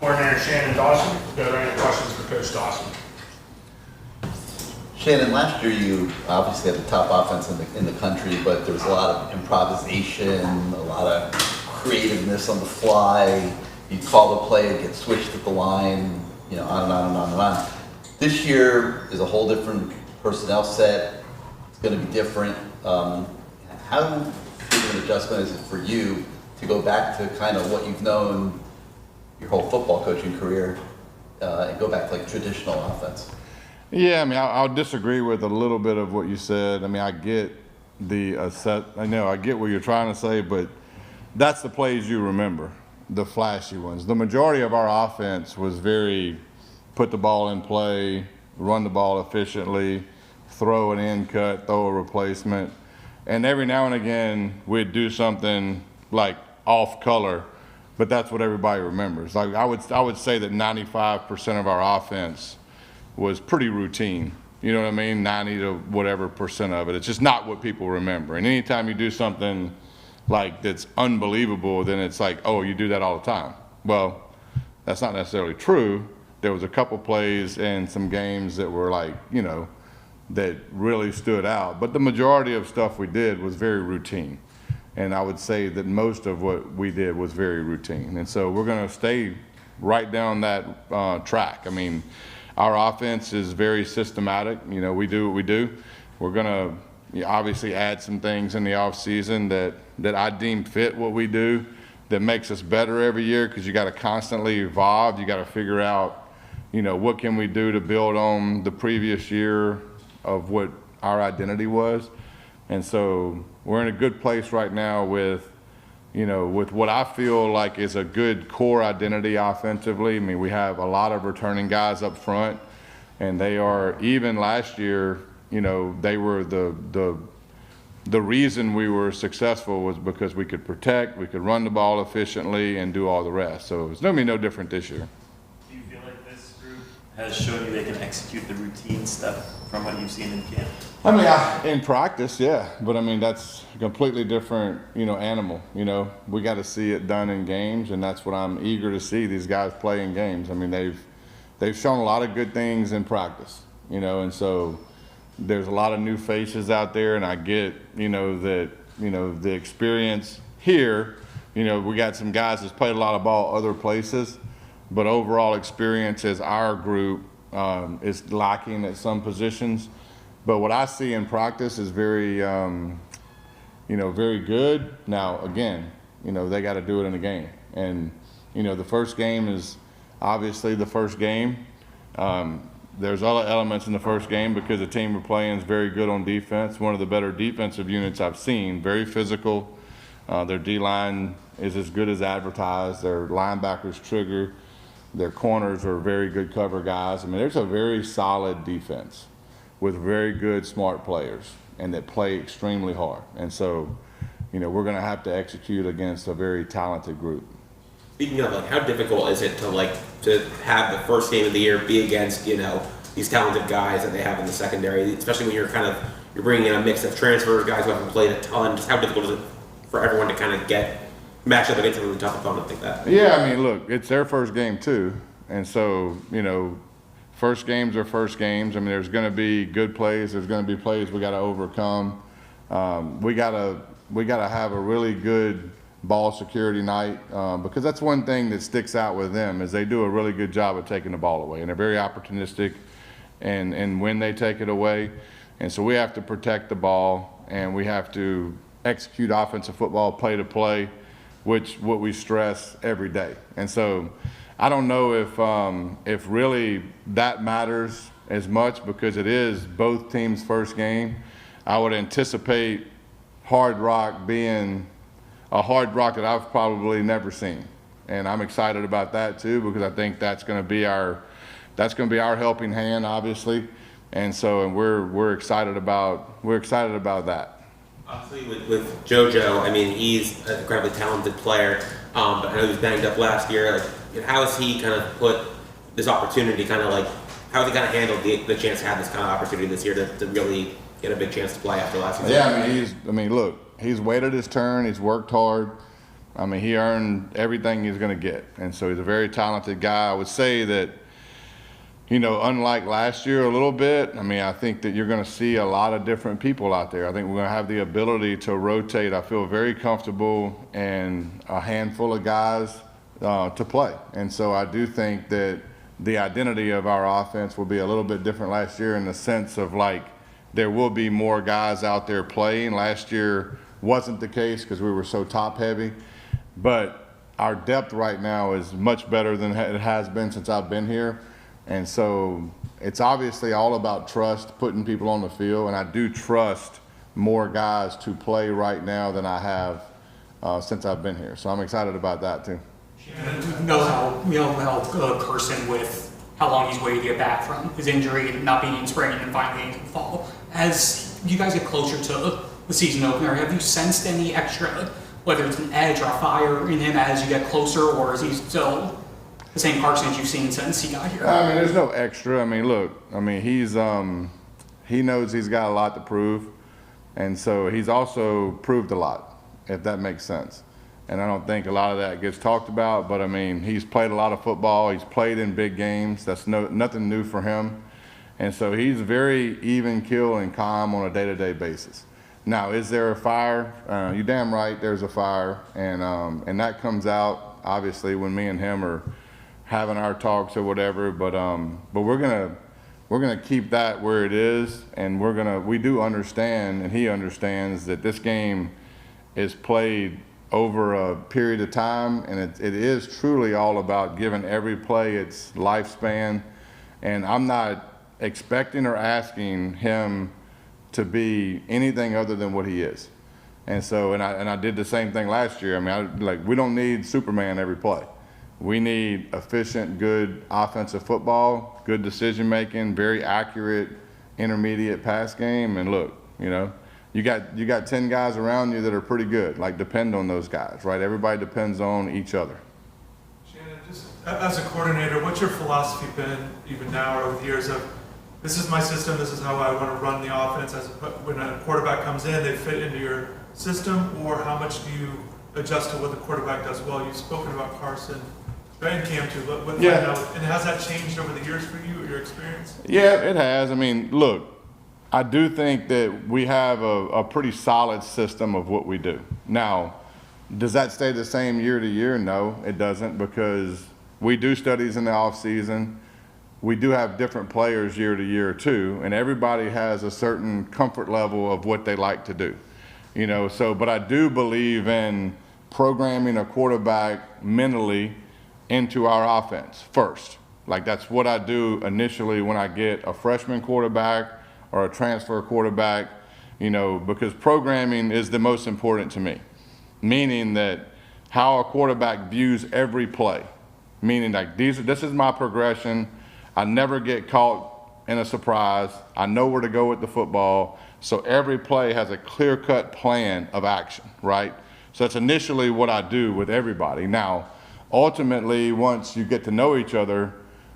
Coordinator Shannon Dawson. If there are any questions for Coach Dawson? Shannon, last year you obviously had the top offense in the country, but there was a lot of improvisation, a lot of creativeness on the fly. You'd call the play, it'd get switched at the line, on and on and on and on. This year is a whole different personnel set. It's going to be different. How big of an adjustment is it for you to go back to kind of what you've known your whole football coaching career and go back to like traditional offense? Yeah, I mean, I'll disagree with a little bit of what you said. I mean, I get I get what you're trying to say, but that's the plays you remember, the flashy ones. The majority of our offense was very put the ball in play, run the ball efficiently, throw an end cut, throw a replacement. And every now and again, we'd do something like off color, but that's what everybody remembers. Like I would say that 95% of our offense was pretty routine. You know what I mean? 90 to whatever percent of it. It's just not what people remember. And anytime you do something like that's unbelievable, then it's like, oh, you do that all the time. Well, that's not necessarily true. There was a couple plays and some games that were like, that really stood out. But the majority of stuff we did was very routine. And I would say that most of what we did was very routine. And so we're going to stay right down that track. I mean, our offense is very systematic. We do what we do. We're going to obviously add some things in the off season that I deem fit what we do, that makes us better every year, because you got to constantly evolve. You got to figure out, what can we do to build on the previous year of what our identity was. And so we're in a good place right now with what I feel like is a good core identity offensively. I mean, we have a lot of returning guys up front, and they are, even last year, they were the reason we were successful was because we could protect, we could run the ball efficiently, and do all the rest. So it's going to be no different this year. Do you feel like this group has shown you they can execute the routine stuff from what you've seen in camp? I mean, in practice, yeah, but I mean, that's a completely different, animal. We got to see it done in games, and that's what I'm eager to see these guys play in games. I mean, they've shown a lot of good things in practice, and so there's a lot of new faces out there, and I get, that, the experience here, we got some guys that's played a lot of ball other places, but overall experience as our group is lacking at some positions. But what I see in practice is very, very good. Now, again, they got to do it in a game. And, the first game is obviously the first game. There's other elements in the first game because the team we're playing is very good on defense. One of the better defensive units I've seen, very physical. Their D-line is as good as advertised. Their linebackers trigger. Their corners are very good cover guys. I mean, there's a very solid defense with very good, smart players, and that play extremely hard. And so, we're going to have to execute against a very talented group. Speaking of, how difficult is it to have the first game of the year be against, these talented guys that they have in the secondary, especially when you're bringing in a mix of transfers, guys who haven't played a ton. Just how difficult is it for everyone to kind of get matched up against a really tough opponent like that? Yeah, I mean, look, it's their first game too, and so, first games are first games. I mean, there's going to be good plays. There's going to be plays we got to overcome. We got to have a really good ball security night because that's one thing that sticks out with them is they do a really good job of taking the ball away, and they're very opportunistic and when they take it away. And so we have to protect the ball, and we have to execute offensive football, play to play, which what we stress every day. And so I don't know if really that matters as much because it is both teams' first game. I would anticipate Hard Rock being a Hard Rock that I've probably never seen, and I'm excited about that too because I think that's going to be our helping hand, obviously, and we're excited about that. Obviously, with JoJo, I mean, he's an incredibly talented player, but I know he was banged up last year. How has he kind of put this opportunity, how has he kind of handled the chance to have this kind of opportunity this year to really get a big chance to play after last season? Yeah, I mean, look, he's waited his turn. He's worked hard. I mean, he earned everything he's going to get. And so he's a very talented guy. I would say that, you know, unlike last year a little bit, I mean, I think that you're going to see a lot of different people out there. I think we're going to have the ability to rotate. I feel very comfortable and a handful of guys to play. And so I do think that the identity of our offense will be a little bit different last year in the sense of like there will be more guys out there playing. Last year wasn't the case because we were so top heavy, but our depth right now is much better than it has been since I've been here. And so it's obviously all about trust, putting people on the field, and I do trust more guys to play right now than I have since I've been here. So I'm excited about that too. You know how Carson with how long he's waited to get back from his injury and not being in spring and then finally into the fall. As you guys get closer to the season opener, have you sensed any extra, whether it's an edge or fire in him as you get closer, or is he still the same Carson as you've seen since he got here? I mean, there's no extra. I mean, look, I mean, he knows he's got a lot to prove, and so he's also proved a lot, if that makes sense. And I don't think a lot of that gets talked about, but I mean, he's played a lot of football. He's played in big games. That's nothing new for him. And so he's very even keel and calm on a day-to-day basis. Now, is there a fire? You're damn right there's a fire. And that comes out, obviously, when me and him are having our talks or whatever. But we're gonna keep that where it is. And we do understand, and he understands, that this game is played over a period of time, and it is truly all about giving every play its lifespan. And I'm not expecting or asking him to be anything other than what he is. And so, and I did the same thing last year. I mean, we don't need Superman every play. We need efficient, good offensive football, good decision making, very accurate intermediate pass game. And look, you know, you got 10 guys around you that are pretty good. Like, depend on those guys, right? Everybody depends on each other. Shannon, just as a coordinator, what's your philosophy been, even now or over the years, of this is my system, this is how I want to run the offense? When a quarterback comes in, they fit into your system, or how much do you adjust to what the quarterback does well? You've spoken about Carson and Cam too, but Yeah. And has that changed over the years for you or your experience? Yeah, it has. I mean, look, I do think that we have a pretty solid system of what we do. Now, does that stay the same year to year? No, it doesn't, because we do studies in the off season. We do have different players year to year too, and everybody has a certain comfort level of what they like to do. You know, so, but I do believe in programming a quarterback mentally into our offense first. Like, that's what I do initially when I get a freshman quarterback or a transfer quarterback, you know, because programming is the most important to me. Meaning that how a quarterback views every play. Meaning like this is my progression. I never get caught in a surprise. I know where to go with the football. So every play has a clear-cut plan of action, right? So that's initially what I do with everybody. Now, ultimately, once you get to know each other,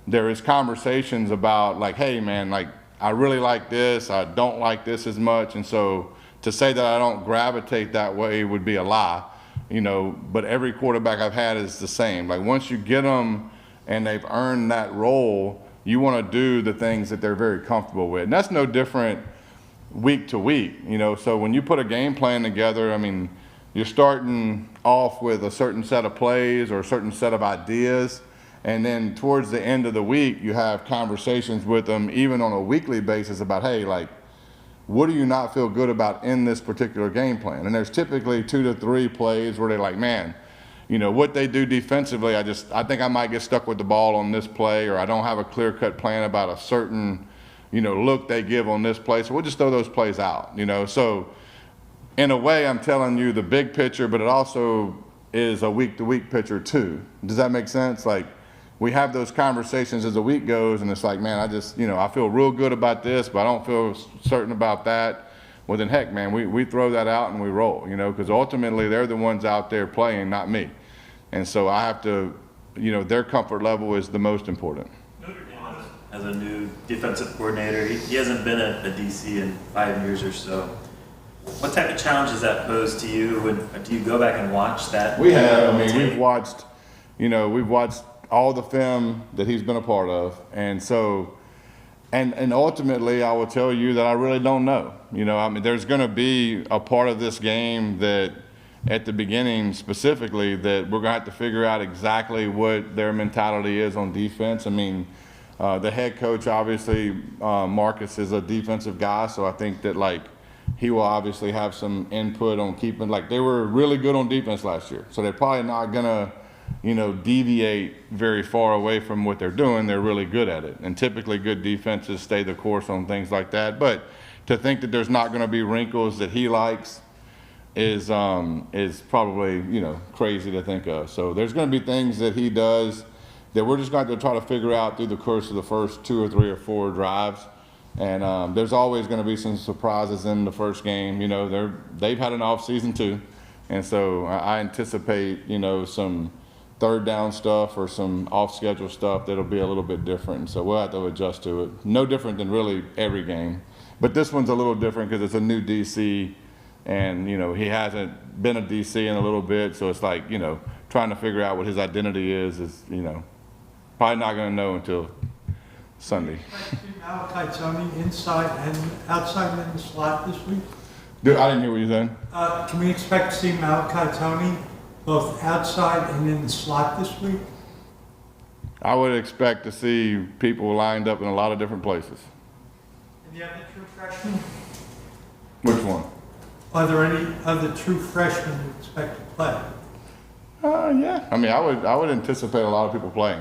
there is conversations about like, hey man, like, I really like this, I don't like this as much. And so to say that I don't gravitate that way would be a lie, you know, but every quarterback I've had is the same. Like, once you get them and they've earned that role, you want to do the things that they're very comfortable with. And that's no different week to week, you know. So when you put a game plan together, I mean, you're starting off with a certain set of plays or a certain set of ideas. And then towards the end of the week, you have conversations with them, even on a weekly basis, about, hey, like, what do you not feel good about in this particular game plan? And there's typically 2 to 3 plays where they're like, man, you know, what they do defensively, I think I might get stuck with the ball on this play, or I don't have a clear-cut plan about a certain, you know, look they give on this play. So we'll just throw those plays out, you know. So in a way, I'm telling you the big picture, but it also is a week-to-week picture too. Does that make sense? Like, we have those conversations as the week goes, and it's like, man, I just, you know, I feel real good about this, but I don't feel certain about that. Well, then heck, man, we throw that out and we roll, you know, because ultimately they're the ones out there playing, not me. And so I have to, you know, their comfort level is the most important. As a new defensive coordinator, he hasn't been a DC in 5 years or so. What type of challenge does that pose to you? Do you go back and watch that? We have. I mean, tape? we've watched all the film that he's been a part of, and so, and ultimately, I will tell you that I really don't know. I mean, there's going to be a part of this game that, at the beginning specifically, that we're going to have to figure out exactly what their mentality is on defense. I mean, the head coach, obviously, Marcus is a defensive guy, so I think that he will obviously have some input on keeping, they were really good on defense last year. So they're probably not gonna, deviate very far away from what they're doing. They're really good at it. And typically good defenses stay the course on things like that. But to think that there's not gonna be wrinkles that he likes is probably, crazy to think of. So there's gonna be things that he does that we're just going to try to figure out through the course of the first 2 or 3 or 4 drives. And there's always going to be some surprises in the first game. They've had an off season too, and so I anticipate some third down stuff or some off schedule stuff that'll be a little bit different. And so we'll have to adjust to it. No different than really every game, but this one's a little different because it's a new DC, and he hasn't been a DC in a little bit, so it's trying to figure out what his identity is probably not going to know until Sunday. Malachi Tony inside and outside in the slot this week? Dude, I didn't hear what you said. Can we expect to see Malachi Tony both outside and in the slot this week? I would expect to see people lined up in a lot of different places. And the other true freshmen? Which one? Are there any other true freshmen you expect to play? Yeah. I mean, I would anticipate a lot of people playing.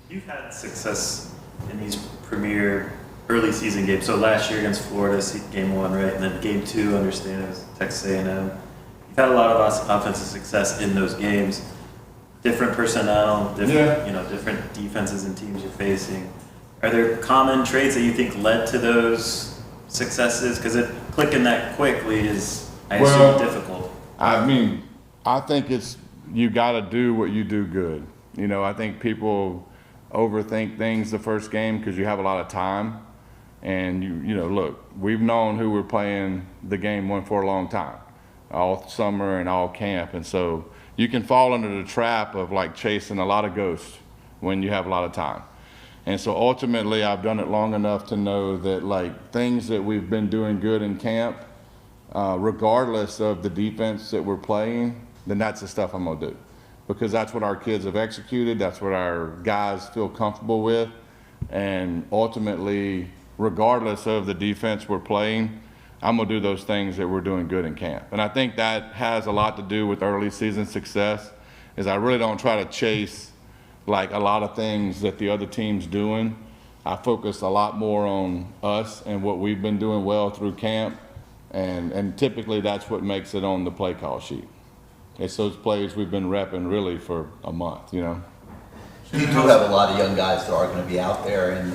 You've had success in these premier early season games. So last year against Florida, game 1, right? And then game 2, understand it was Texas A&M. You've had a lot of offensive success in those games. Different personnel, different defenses and teams you're facing. Are there common traits that you think led to those successes? Because clicking that quickly is, I assume, difficult. I mean, I think you got to do what you do good. I think people overthink things the first game because you have a lot of time, and look, we've known who we're playing the game one for a long time, all summer and all camp, and so you can fall under the trap of chasing a lot of ghosts when you have a lot of time. And so ultimately I've done it long enough to know that things that we've been doing good in camp, regardless of the defense that we're playing, then that's the stuff I'm gonna do. Because that's what our kids have executed, that's what our guys feel comfortable with, and ultimately, regardless of the defense we're playing, I'm gonna do those things that we're doing good in camp. And I think that has a lot to do with early season success, is I really don't try to chase a lot of things that the other team's doing. I focus a lot more on us and what we've been doing well through camp, and typically that's what makes it on the play call sheet. It's those plays we've been repping really for a month, You do have a lot of young guys that are going to be out there, and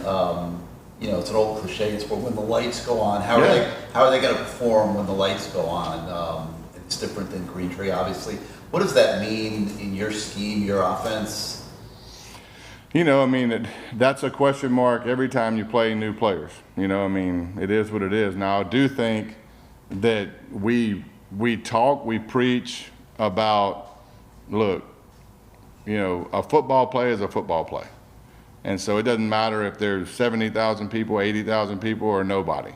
it's an old cliche. It's when the lights go on. How are they going to perform when the lights go on? It's different than Green Tree, obviously. What does that mean in your scheme, your offense? That's a question mark every time you play new players. It is what it is. Now, I do think that we preach about, look, a football play is a football play. And so it doesn't matter if there's 70,000 people, 80,000 people, or nobody.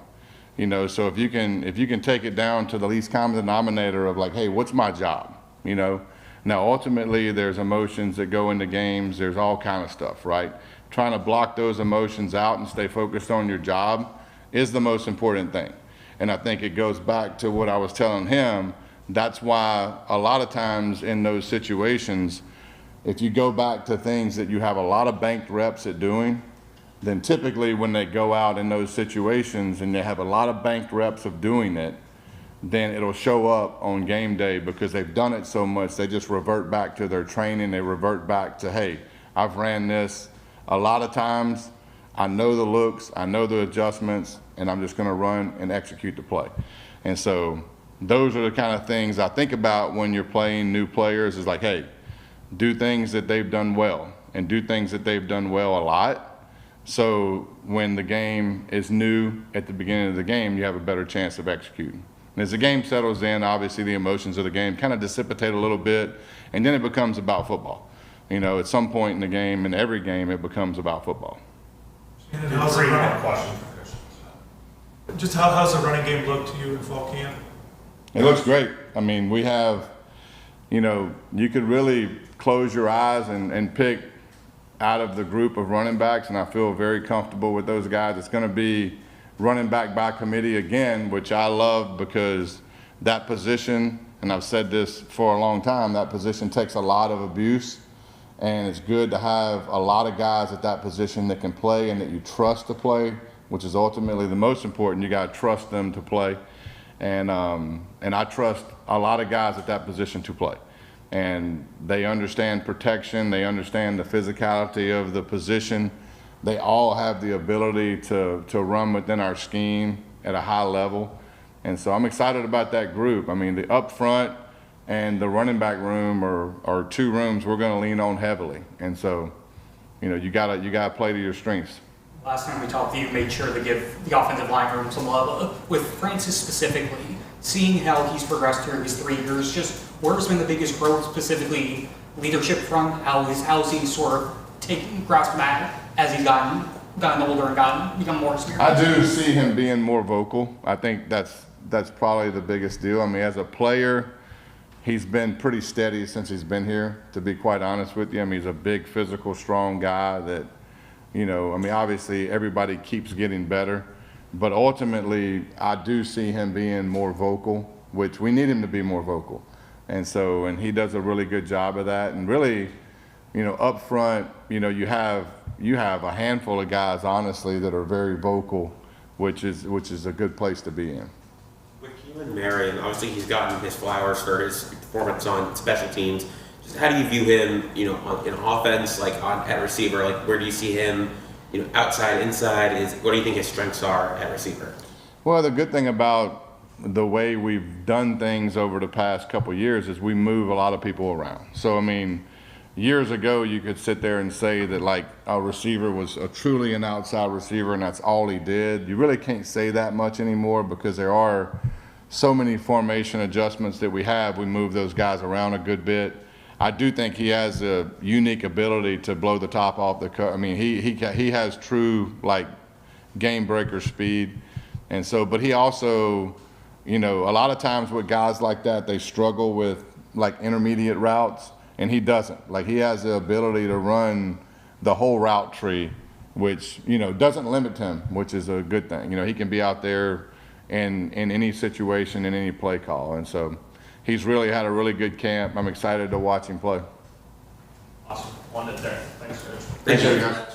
So if you can take it down to the least common denominator of hey, what's my job? Now ultimately there's emotions that go into games, there's all kind of stuff, right? Trying to block those emotions out and stay focused on your job is the most important thing. And I think it goes back to what I was telling him. That's why a lot of times in those situations, if you go back to things that you have a lot of banked reps at doing, then typically when they go out in those situations and they have a lot of banked reps of doing it, then it'll show up on game day because they've done it so much, they just revert back to their training, they revert back to, hey, I've ran this a lot of times, I know the looks, I know the adjustments, and I'm just gonna run and execute the play. And so those are the kind of things I think about when you're playing new players, is hey, do things that they've done well, and do things that they've done well a lot. So when the game is new at the beginning of the game, you have a better chance of executing. And as the game settles in, obviously the emotions of the game kind of dissipate a little bit, and then it becomes about football. You know, at some point in the game, in every game, it becomes about football. Shannon, Did how's the Brady have a run- question for Coach? just how's the running game look to you in fall camp? It looks great. I mean, we have, you know, you could really close your eyes and pick out of the group of running backs, and I feel very comfortable with those guys. It's going to be running back by committee again, which I love because that position, and I've said this for a long time, that position takes a lot of abuse, and it's good to have a lot of guys at that position that can play and that you trust to play, which is ultimately the most important. You got to trust them to play, and I trust a lot of guys at that position to play. And they understand protection, they understand the physicality of the position. They all have the ability to run within our scheme at a high level. And so I'm excited about that group. I mean, the up front and the running back room are two rooms we're going to lean on heavily. And so, you know, you gotta play to your strengths. Last time we talked, you made sure to give the offensive line room some love. With Francis specifically, seeing how he's progressed through his 3 years, just where's been the biggest growth, specifically leadership front? How's he sort of grasped that as he's gotten older and become more experienced? I do see him being more vocal. I think that's probably the biggest deal. I mean, as a player, he's been pretty steady since he's been here, to be quite honest with you. I mean, he's a big, physical, strong guy that, you know, I mean, obviously everybody keeps getting better, but ultimately I do see him being more vocal, which we need him to be more vocal. And so, and he does a really good job of that. And really, you know, up front, you know, you have a handful of guys, honestly, that are very vocal, which is a good place to be in. With Keelan Marion, obviously he's gotten his flowers for his performance on special teams. Just how do you view him, you know, in offense, like at receiver? Like, where do you see him, you know, outside, inside? What do you think his strengths are at receiver? Well, the good thing about the way we've done things over the past couple of years is we move a lot of people around. So, I mean, years ago, you could sit there and say that like a receiver was truly an outside receiver and that's all he did. You really can't say that much anymore because there are so many formation adjustments that we have. We move those guys around a good bit. I do think he has a unique ability to blow the top off the cut. I mean, he has true like game breaker speed. And so, but he also, you know, a lot of times with guys like that, they struggle with like intermediate routes. And he doesn't. Like, he has the ability to run the whole route tree, which, you know, doesn't limit him, which is a good thing. You know, he can be out there in any situation, in any play call. And so he's really had a really good camp. I'm excited to watch him play. Awesome. One there. Thanks, Coach. Thank you. guys.